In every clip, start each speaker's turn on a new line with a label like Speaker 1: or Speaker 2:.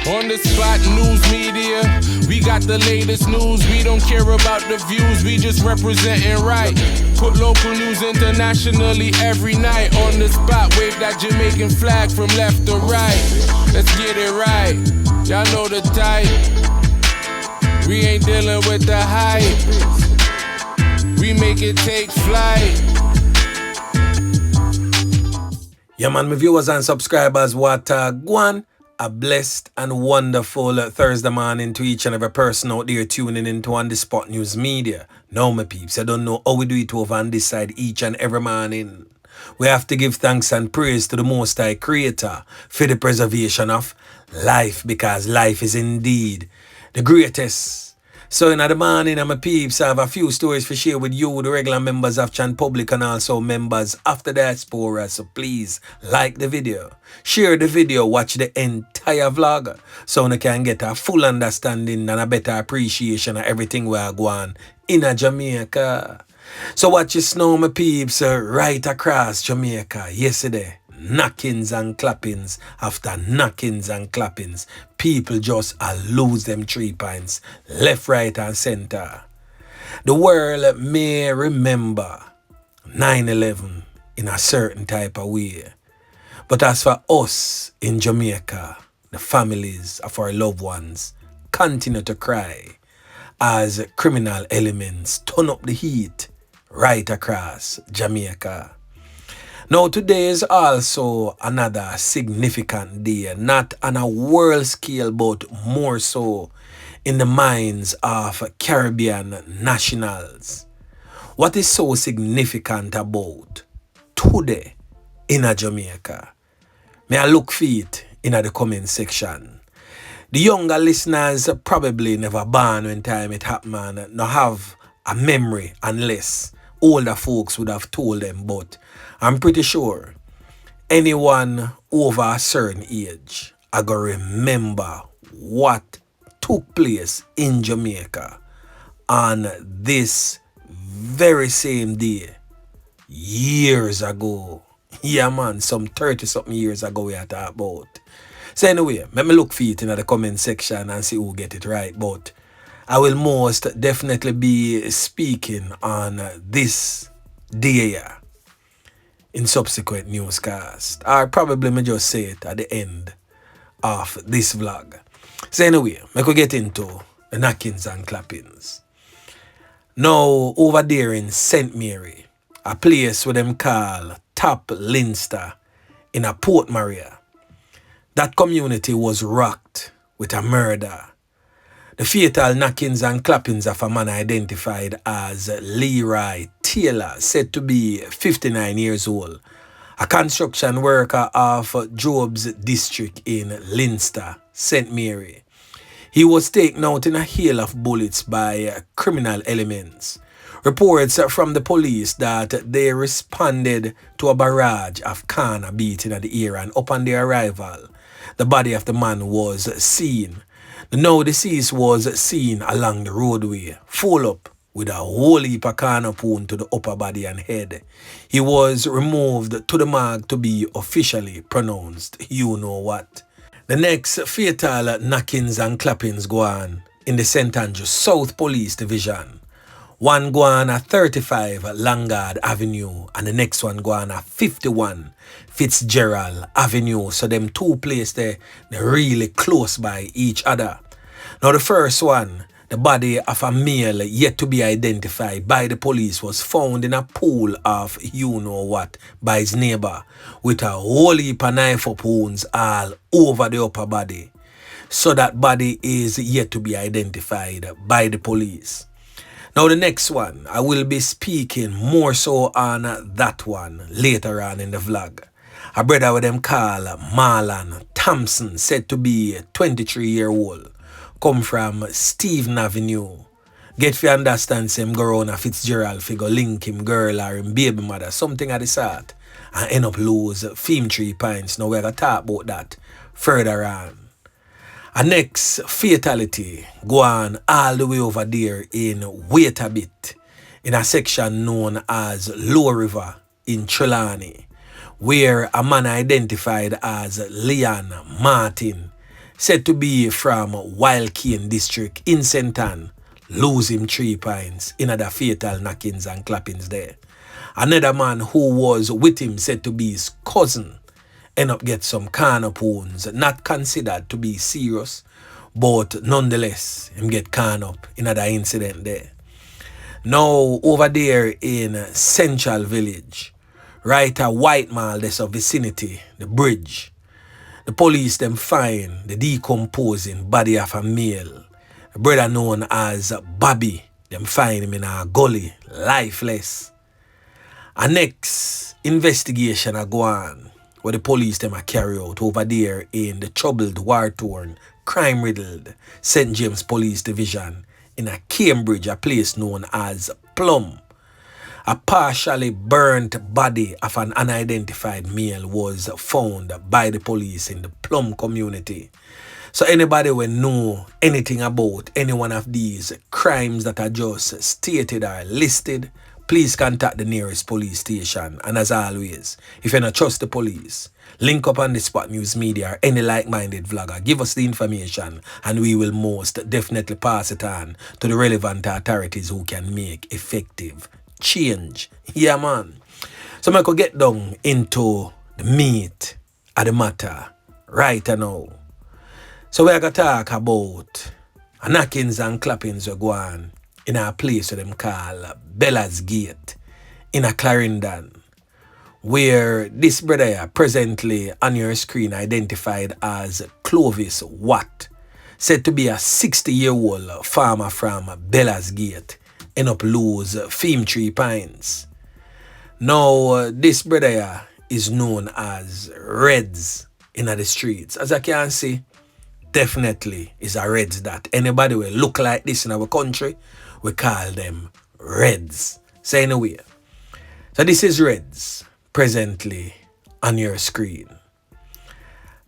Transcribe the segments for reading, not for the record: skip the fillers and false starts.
Speaker 1: On the spot news media, we got the latest news. We don't care about the views, we just representing right. Put local news internationally every night. On the spot, wave that Jamaican flag from left to right. Let's get it right, y'all know the type. We ain't dealing with the hype. We make it take flight.
Speaker 2: Yeah man, my viewers and subscribers, what Guan. A blessed and wonderful Thursday morning to each and every person out there tuning into On The Spot News Media. Now my peeps, I don't know how we do it over on this side each and every morning. We have to give thanks and praise to the Most High Creator for the preservation of life, because life is indeed the greatest. So in the morning, my peeps, I have a few stories to share with you, the regular members of Chan Public and also members of the diaspora. So please like the video, share the video, watch the entire vlog so you can get a full understanding and a better appreciation of everything we are going in Jamaica. So watch this now, my peeps, right across Jamaica yesterday. Knockings and clappings after knockings and clappings. People just lose them 3 points left, right and center. The world may remember 9/11 in a certain type of way. But as for us in Jamaica, the families of our loved ones continue to cry as criminal elements turn up the heat right across Jamaica. Now today is also another significant day, not on a world scale but more so in the minds of Caribbean nationals. What is so significant about today in Jamaica? May I look for it in the comment section. The younger listeners probably never born when time it happened and not have a memory unless older folks would have told them, but I'm pretty sure anyone over a certain age are going to remember what took place in Jamaica on this very same day years ago. Yeah man, some 30-something years ago we are talking about. So anyway, let me look for it in the comment section and see who get it right, but I will most definitely be speaking on this day in subsequent newscast. Or probably me just say it at the end of this vlog. So anyway, I could get into the knockings and clappings. Now over there in St. Mary, a place where them call Top Leinster in a Port Maria. That community was rocked with a murder. The fatal knockings and clappings of a man identified as Leroy Taylor, said to be 59 years old, a construction worker of Job's district in Leinster, St. Mary. He was taken out in a hail of bullets by criminal elements. Reports from the police that they responded to a barrage of corner beating at the area, and upon their arrival, the body of the man was seen. The deceased was seen along the roadway, full up with a whole heap of corner wound to the upper body and head. He was removed to the morgue to be officially pronounced you know what. The next fatal knockings and clappings go on in the St. Andrews South Police Division. One go on at 35 Langard Avenue and the next one go on at 51 Fitzgerald Avenue. So them two places they're really close by each other. Now the first one, the body of a male yet to be identified by the police, was found in a pool of you know what by his neighbor with a whole heap of knife up wounds all over the upper body. So that body is yet to be identified by the police. Now the next one, I will be speaking more so on that one later on in the vlog. A brother with them call Marlon Thompson, said to be 23-year-old, come from Stephen Avenue. Get fi understand him go around a Fitzgerald fi go link him girl or him baby mother, something of the sort, and end up lose 3 pints. Now we're gonna talk about that further on. A next fatality go on all the way over there in Wait a Bit, in a section known as Low River in Trelawney, where a man identified as Leon Martin said to be from Wild Cane district in St. Ann, lose him 3 points in the fatal knockings and clappings there. Another man who was with him, said to be his cousin, end up get some corner wounds, not considered to be serious, but nonetheless, him get corn up in another incident there. Now, over there in Central Village, right at White Mall, there's a vicinity, the bridge. The police them find the decomposing body of a male, a brother known as Bobby. Them find him in a gully, lifeless. A next investigation a go on, where the police them a carry out over there in the troubled, war-torn, crime-riddled St. James Police Division in a Cambridge, a place known as Plum. A partially burnt body of an unidentified male was found by the police in the Plum community. So anybody will know anything about any one of these crimes that are just stated or listed, please contact the nearest police station. And as always, if you don't trust the police, link up on the Spot News Media or any like-minded vlogger. Give us the information and we will most definitely pass it on to the relevant authorities who can make effective change. Yeah, man. So I could get down into the meat of the matter right now. So we're going to talk about knockings and clappings we go on in a place where them call Bella's Gate in a Clarendon, where this brother presently on your screen identified as Clovis Watt, said to be a 60-year-old farmer from Bella's Gate, end up lose 3 pints. Now, this brother is known as Reds in the streets. As I can see, definitely is a Reds that anybody will look like this in our country, we call them Reds. So anyway, so this is Reds presently on your screen.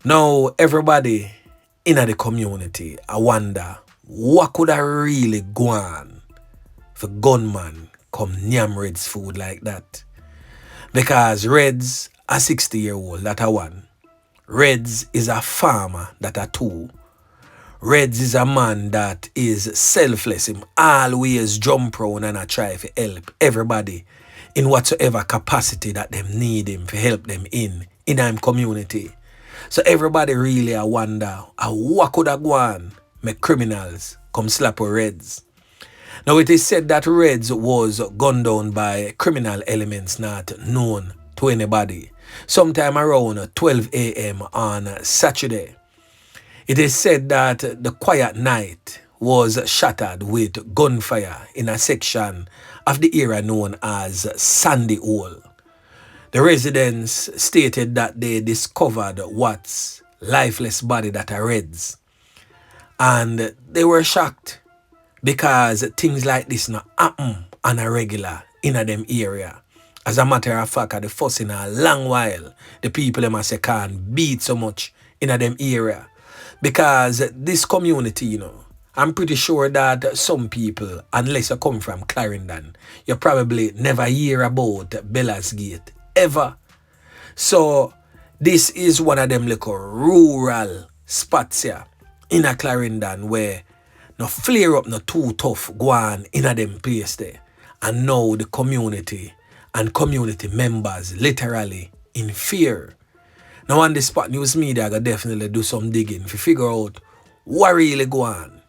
Speaker 2: Now, everybody in the community, I wonder, what could I really go on for gunman come nyam Reds food like that? Because Reds a 60-year-old, that a one. Reds is a farmer, that a two. Reds is a man that is selfless. Him always jump round and I try to help everybody in whatsoever capacity that them need him to help them in him community. So everybody really I wonder, what could have gone make criminals come slap with Reds? Now it is said that Reds was gunned down by criminal elements not known to anybody sometime around 12 a.m. on Saturday. It is said that the quiet night was shattered with gunfire in a section of the area known as Sandy Hole. The residents stated that they discovered Watt's lifeless body that are Reds. And they were shocked because things like this not happen on a regular in a them area. As a matter of fact, at the first in a long while, the people them say can't beat so much in a them area. Because this community, you know, I'm pretty sure that some people, unless you come from Clarendon, you probably never hear about Bella's Gate, ever. So, this is one of them little rural spots here in a Clarendon where no flare up no too tough go on in a them place there. And now the community and community members literally in fear. Now on the Spot News Media, I definitely do some digging to figure out what really go on.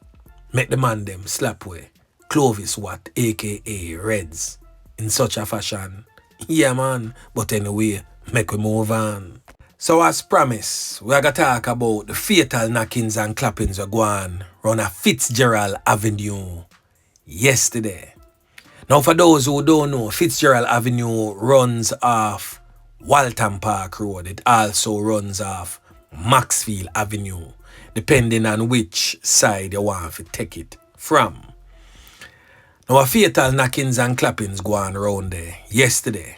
Speaker 2: Make the man them slap way Clovis Watt, aka Reds, in such a fashion. Yeah man, but anyway, make we move on. So as promised, we are going to talk about the fatal knockings and clappings that go on around a Fitzgerald Avenue yesterday. Now for those who don't know, Fitzgerald Avenue runs off Waltham Park Road. It also runs off Maxfield Avenue, depending on which side you want to take it from. Now a fatal knockings and clappings go on around there yesterday.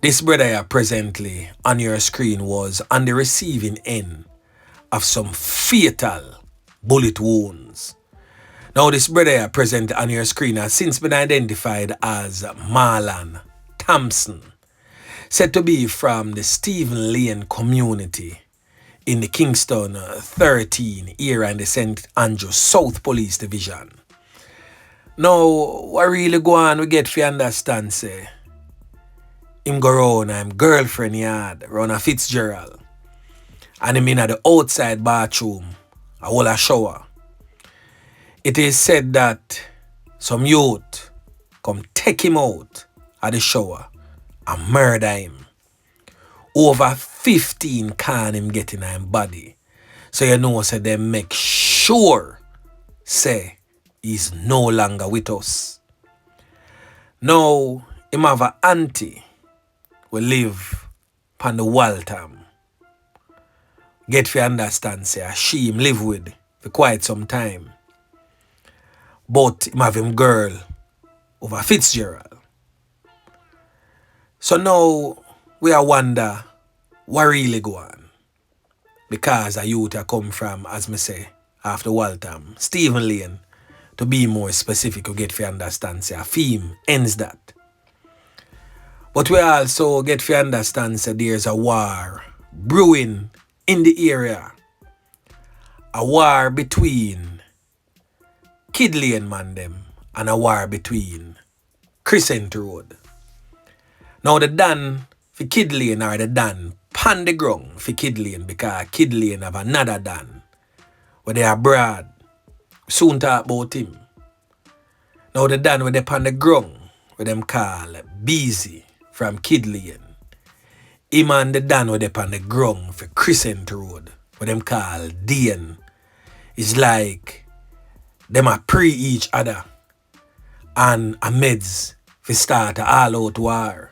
Speaker 2: This brother here presently on your screen was on the receiving end of some fatal bullet wounds. Now this brother here present on your screen has since been identified as Marlon Thompson, said to be from the Stephen Lane community in the Kingston 13 area in the St. Andrew South Police Division. Now, what really go on, we get to understand, say, him go round and him girlfriend yard, round a Fitzgerald. And him in at the outside bathroom, a whole a shower. It is said that some youth come take him out of the shower and murder him. Over 15 can him get in him body. So you know, say they make sure, say, he's no longer with us. Now, him have a auntie who live pan the Waltham. Get to understand, say, she him live with for quite some time. But him have him girl over Fitzgerald. So now, we are wonder what really go on. Because a youth a come from, as me say, after Waltham, Stephen Lane, to be more specific, you get to understand, say, a theme ends that. But we also get to understand, say, there's a war brewing in the area. A war between Kid Lane man them and a war between Crescent Road. Now the Dan for Kid Lane are the Dan pan the ground for Kid Lane because Kid Lane have another Dan where they are abroad. Soon talk about him. Now the Dan where they pan the ground where them call Busy from Kid Lane. Him and the Dan where they pan the ground for Crescent Road where them call Dane. It's like them are pre each other and a meds for start a all-out war.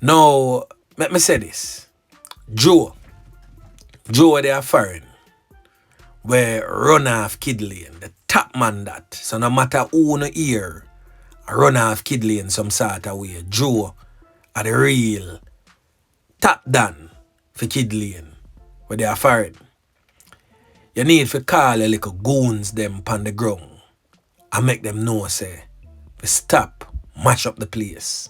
Speaker 2: Now, let me say this. Joe they are Farin, where run off Kid Lane, the top man that. So no matter who no hear, run off Kid Lane some sort of way. Joe are the real top Dan for Kid Lane, where they are Farin. You need to call a little goons them on the ground and make them know, say, to stop, mash up the place.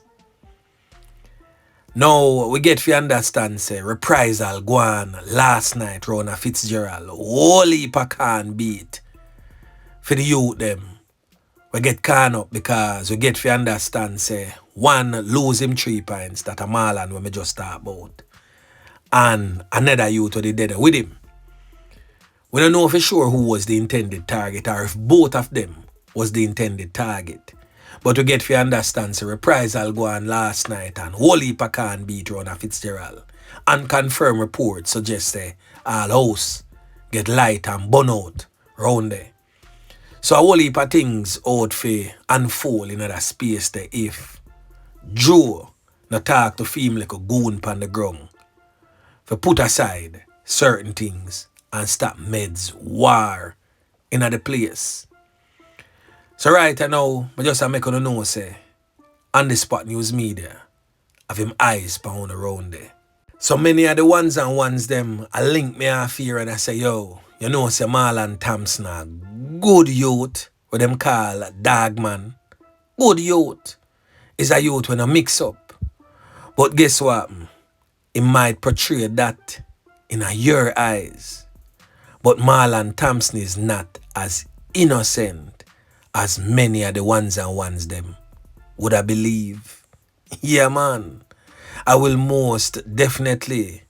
Speaker 2: Now, we get to understand, say, reprisal go on last night round a Fitzgerald. Whole heap of can beat for the youth them. We get can up because we get to understand, say, one lose him 3 points that a Marlon when we just talk about. And another youth who they dead with him. We don't know for sure who was the intended target or if both of them was the intended target. But we get to understand, so reprisal go on last night and whole heap of can beat round a Fitzgerald. And confirm report suggest say all house get light and burn out round there. So a whole heap of things out for unfold in that space there if Joe not talk to feel like a goon pan the ground for put aside certain things and stop meds war in the place. So right now, I just make you know, say, on the spot news media, have him eyes pound around there. So many of the ones and ones them, I link me off here and I say, yo, you know, say Marlon Thompson a good youth, what them call dog man. Good youth. Is a youth when I mix up. But guess what? It might portray that in your eyes. But Marlon Thompson is not as innocent as many of the ones and ones them would I believe. Yeah, man. I will most definitely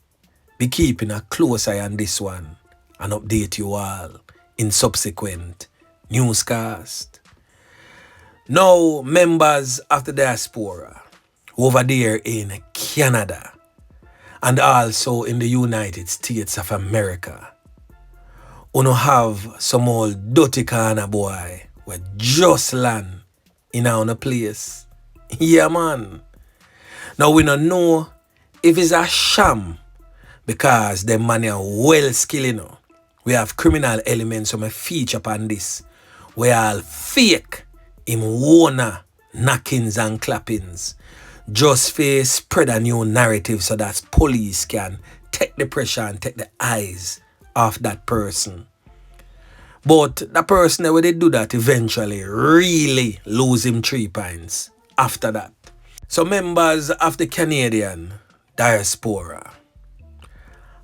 Speaker 2: be keeping a close eye on this one and update you all in subsequent newscast. Now, members of the diaspora over there in Canada and also in the United States of America, uno have some old dirty corner boy we just land in our place. Yeah, man. Now we don't know if it's a sham because them man are well skilled, you know. We have criminal elements who feature upon this. We all fake in wanna knockings and clappings just for spread a new narrative so that police can take the pressure and take the eyes off that person. But the person that when they do that eventually really lose him 3 points after that. So members of the Canadian diaspora,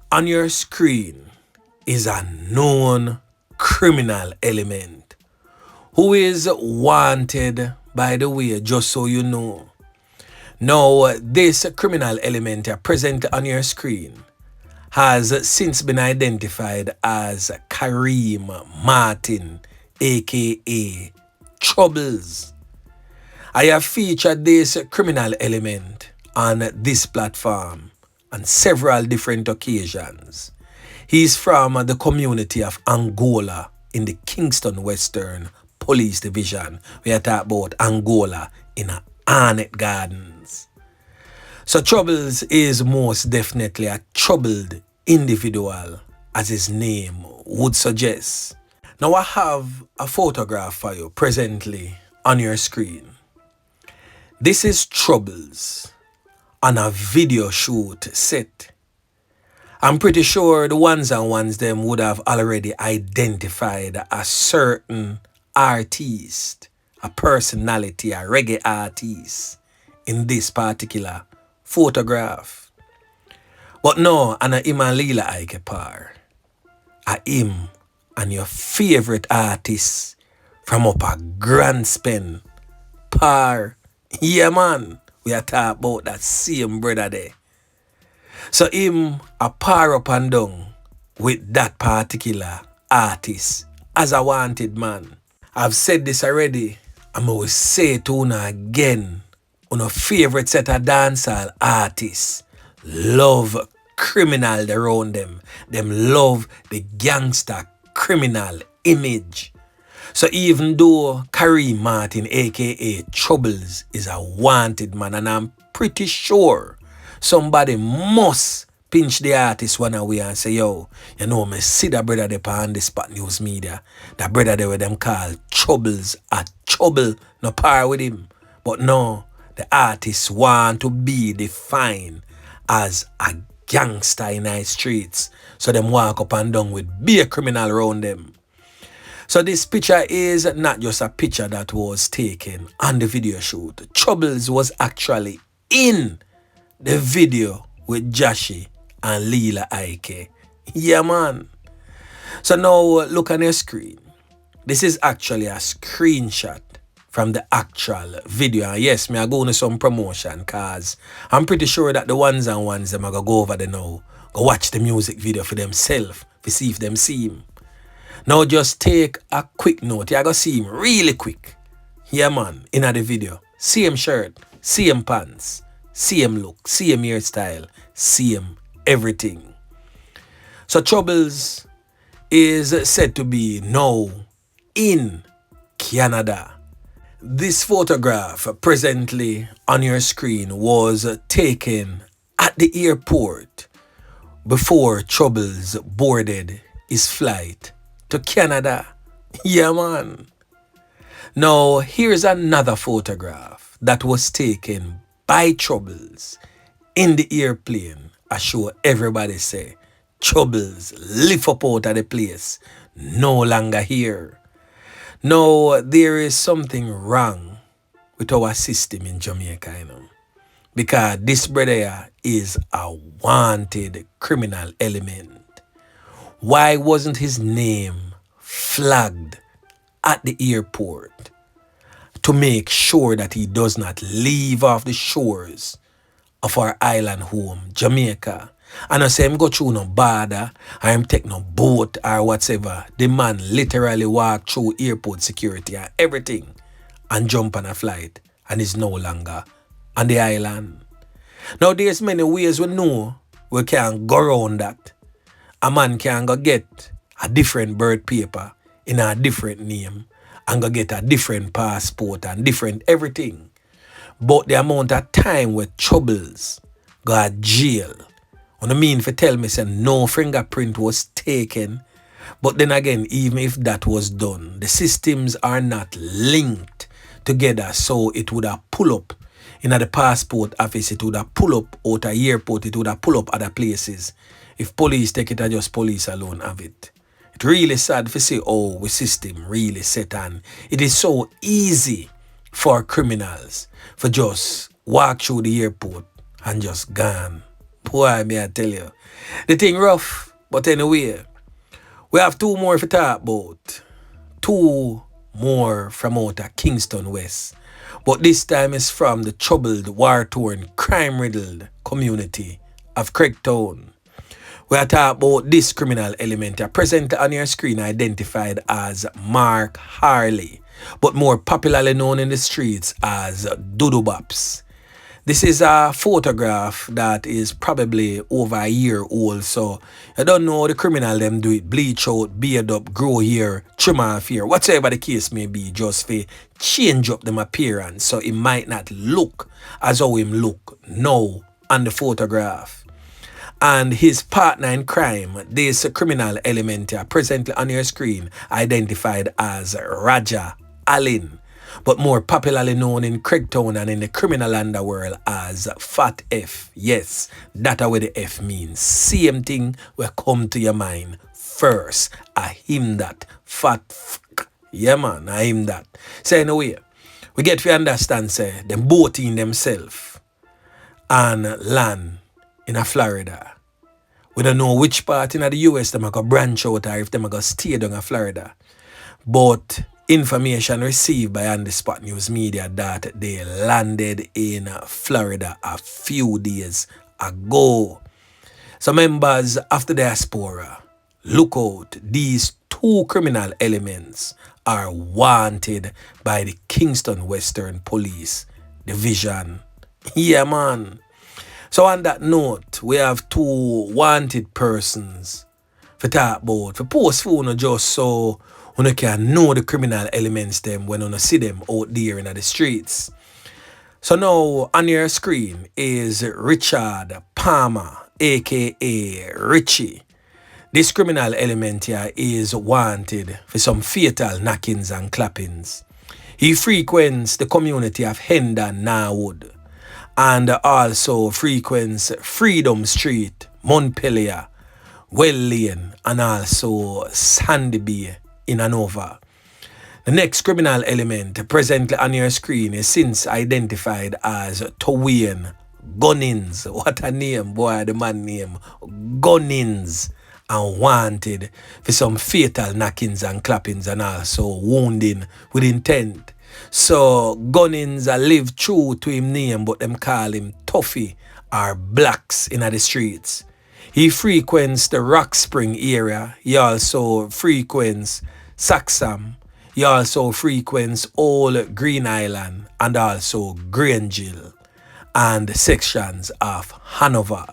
Speaker 2: On your screen is a known criminal element who is wanted, by the way, just so you know. Now, this criminal element present on your screen has since been identified as Kareem Martin, aka Troubles. I have featured this criminal element on this platform on several different occasions. He's from the community of Angola in the Kingston Western Police Division. We are talking about Angola in Arnett Gardens. So Troubles is most definitely a troubled individual, as his name would suggest. Now I have a photograph for you presently on your screen. This is Troubles on a video shoot set. I'm pretty sure the ones them would have already identified a certain artist, a personality, a reggae artist in this particular photograph. But no, and a him and Lila Ike par. A him and your favorite artist from up a Grand Spen par. Yeah man, we are talking about that same brother there. So him a par up and down with that particular artist as a wanted man. I've said this already, and I will say it to you again. Our favorite set of dancehall artists love criminal around them. Them love the gangster criminal image. So even though Kareem Martin, aka Troubles, is a wanted man, and I'm pretty sure somebody must pinch the artist one away and say, yo, you know, me see that brother there on the Spot News Media. That brother there with them call Troubles, a trouble, no par with him. But no, the artists want to be defined as a gangster in the streets. So them walk up and down with be a criminal around them. So this picture is not just a picture that was taken on the video shoot. Troubles was actually in the video with Jashi and Lila Ike. Yeah man. So now look on your screen. This is actually a screenshot from the actual video. And yes, me are going to some promotion cause I'm pretty sure that the ones them are gonna go over there now. Go watch the music video for themselves to see if them see him. Now just take a quick note. You're gonna see him really quick. Yeah man, in the video. Same shirt, same pants, same look, same hairstyle, same everything. So Troubles is said to be now in Canada. This photograph presently on your screen was taken at the airport before Troubles boarded his flight to Canada. Yeah man. Now here's another photograph that was taken by Troubles in the airplane. I show everybody say Troubles lift up out of the place, no longer here. Now there is something wrong with our system in Jamaica, you know, because this brother is a wanted criminal element. Why wasn't his name flagged at the airport to make sure that he does not leave off the shores of our island home, Jamaica? And I say him go through no border, or him take no boat or whatever. The man literally walk through airport security and everything and jump on a flight and is no longer on the island. Now there's many ways we know we can go around that. A man can go get a different birth paper in a different name and go get a different passport and different everything. But the amount of time with Troubles go to jail, I mean for tell me say no fingerprint was taken. But then again, even if that was done, the systems are not linked together, so it would have pull up in the passport office, it would have pull up out of airport, it would have pull up other places. If police take it, just police alone have it. It's really sad to see how the system really set on. It is so easy for criminals for just walk through the airport and just gone. Boy, me I tell you. The thing rough, but anyway, we have two more to talk about. Two more from out of Kingston West. But this time is from the troubled, war-torn, crime-riddled community of Craigtown. We are talking about this criminal element presently on your screen identified as Mark Harley, but more popularly known in the streets as Dudu Baps. This is a photograph that is probably over a year old, so I don't know how the criminal them do it. Bleach out, beard up, grow hair, trim off hair, whatever the case may be, just for change up them appearance so it might not look as how him look now on the photograph. And his partner in crime, this criminal element here, presently on your screen, identified as Raja Allen, but more popularly known in Craigtown and in the criminal underworld as Fat F. Yes, that's what the F means. Same thing will come to your mind first. I him that. Fat F. Yeah, man, I him that. So anyway, we get to understand, say, them both in themselves and land in Florida. We don't know which part in the US them are going to branch out or if them are going to stay down in Florida. But information received by On The Spot News Media that they landed in Florida a few days ago. So members of the diaspora, look out, these two criminal elements are wanted by the Kingston Western Police Division. Yeah, man. So on that note, we have two wanted persons for talk about, for post phone just so you can know the criminal elements them when you see them out there in the streets. So now on your screen is Richard Palmer, aka Richie. This criminal element here is wanted for some fatal knockings and clappings. He frequents the community of Hendon, Norwood, and also frequents Freedom Street, Montpelier, Well Lane, and also Sandy Bay in Hanover. The next criminal element presently on your screen is since identified as Twain Gunnins. What a name, boy, the man name. Gunnins, and wanted for some fatal knockings and clappings and also wounding with intent. So Gunnins live true to him name, but them call him Tuffy or Blacks in the streets. He frequents the Rock Spring area. He also frequents Saxham. He also frequents Old Green Island and also Grangeville and sections of Hanover.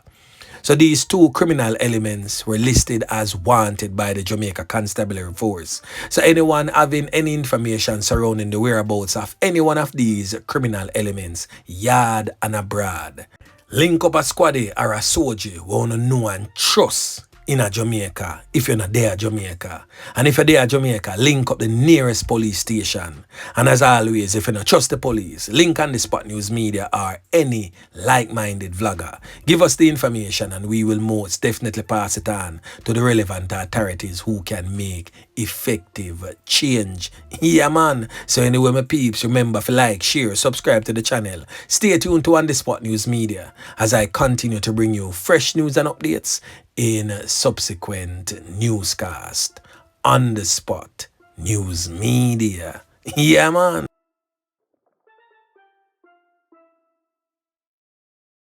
Speaker 2: So these two criminal elements were listed as wanted by the Jamaica Constabulary Force. So anyone having any information surrounding the whereabouts of any one of these criminal elements, yard and abroad, link up a squaddy or a soldier who wanna know and trust in a Jamaica if you're not there Jamaica. And if you're there Jamaica, link up the nearest police station. And as always, if you don't trust the police, link On The Spot News Media or any like-minded vlogger. Give us the information and we will most definitely pass it on to the relevant authorities who can make effective change. Yeah, man. So anyway, my peeps, remember to like, share, subscribe to the channel. Stay tuned to On The Spot News Media as I continue to bring you fresh news and updates in subsequent newscast. On The Spot News Media. Yeah, man.